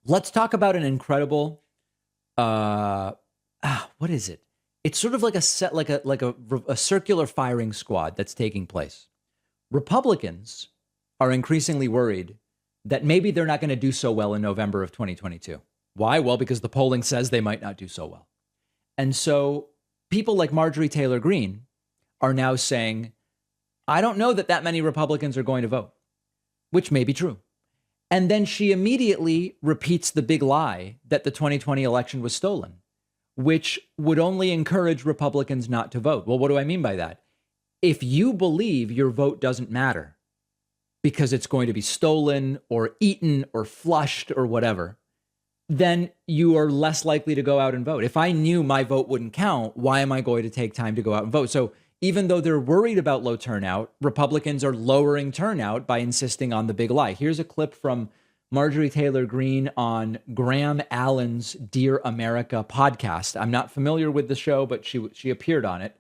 Let's talk about an incredible, what is it? It's sort of like a set, like a circular firing squad that's taking place. Republicans are increasingly worried that maybe they're not going to do so well in November of 2022. Why? Well, because the polling says they might not do so well. And so people like Marjorie Taylor Greene are now saying, I don't know that that many Republicans are going to vote, which may be true. And then she immediately repeats the big lie that the 2020 election was stolen, which would only encourage Republicans not to vote. Well, what do I mean by that? If you believe your vote doesn't matter because it's going to be stolen or eaten or flushed or whatever, then you are less likely to go out and vote. If I knew my vote wouldn't count, why am I going to take time to go out and vote? So even though they're worried about low turnout, Republicans are lowering turnout by insisting on the big lie. Here's a clip from Marjorie Taylor Greene on Graham Allen's Dear America podcast. I'm not familiar with the show, but she appeared on it.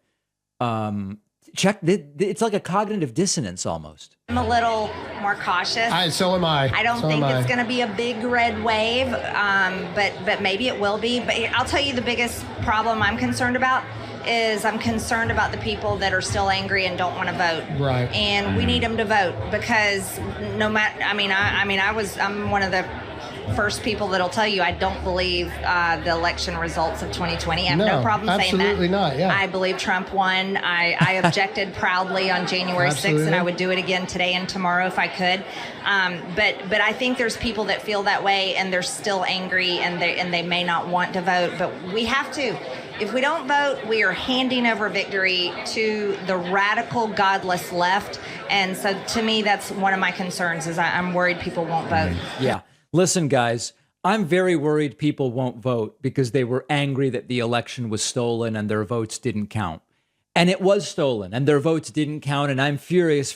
It's like a cognitive dissonance almost. I'm a little more cautious. So am I. I don't think it's going to be a big red wave, but maybe it will be. But I'll tell you the biggest problem I'm concerned about is I'm concerned about the people that are still angry and don't want to vote. Right. And we need them to vote because no matter, I'm one of the first people that'll tell you I don't believe the election results of 2020. I have no problem saying that. Absolutely not, yeah. I believe Trump won. I objected proudly on January 6th, and I would do it again today and tomorrow if I could. But I think there's people that feel that way, and they're still angry, and they may not want to vote. But we have to. If we don't vote, we are handing over victory to the radical, godless left. And so to me, that's one of my concerns is I'm worried people won't vote. Yeah. Listen, guys, I'm very worried people won't vote because they were angry that the election was stolen and their votes didn't count. And it was stolen and their votes didn't count. And I'm furious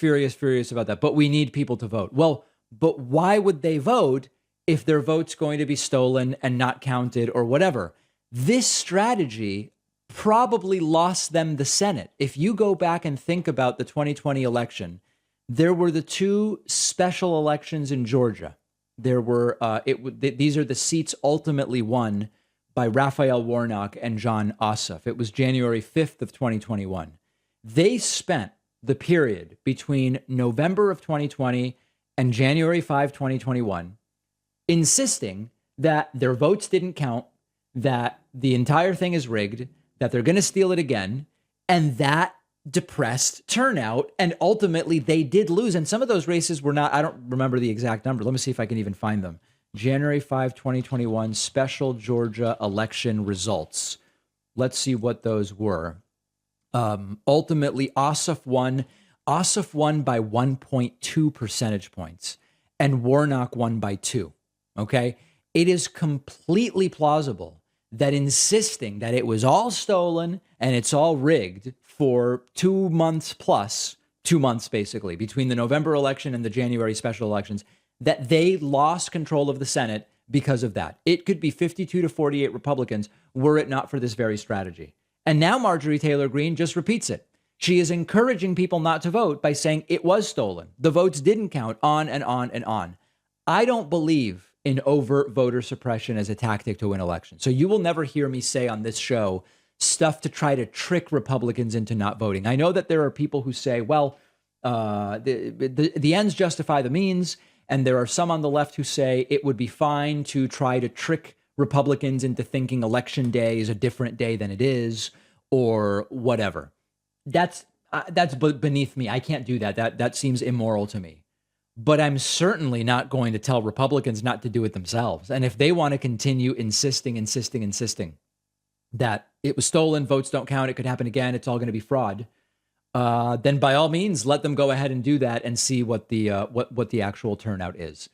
about that. But we need people to vote. Well, but why would they vote if their vote's going to be stolen and not counted or whatever? This strategy probably lost them the Senate. If you go back and think about the 2020 election, there were the two special elections in Georgia. There were these are the seats ultimately won by Raphael Warnock and John Ossoff. It was January 5th of 2021. They spent the period between November of 2020 and January 5, 2021, insisting that their votes didn't count, that the entire thing is rigged, that they're going to steal it again, and that depressed turnout, and ultimately they did lose. And some of those races were not, I don't remember the exact number. Let me see if I can even find them. January 5, 2021, special Georgia election results. Let's see what those were. Ultimately, Ossoff won. Ossoff won by 1.2 percentage points, and Warnock won by 2. Okay? It is completely plausible that insisting that it was all stolen and it's all rigged for 2 months plus, 2 months basically, between the November election and the January special elections, that they lost control of the Senate because of that. It could be 52 to 48 Republicans were it not for this very strategy. And now Marjorie Taylor Greene just repeats it. She is encouraging people not to vote by saying it was stolen. The votes didn't count, on and on and on. I don't believe in overt voter suppression as a tactic to win elections. So you will never hear me say on this show stuff to try to trick Republicans into not voting. I know that there are people who say, well, the ends justify the means. And there are some on the left who say it would be fine to try to trick Republicans into thinking election day is a different day than it is, or whatever. That's beneath me. I can't do that. That seems immoral to me. But I'm certainly not going to tell Republicans not to do it themselves. And if they want to continue insisting that it was stolen, votes don't count, it could happen again, it's all going to be fraud, then by all means, let them go ahead and do that and see what the actual turnout is.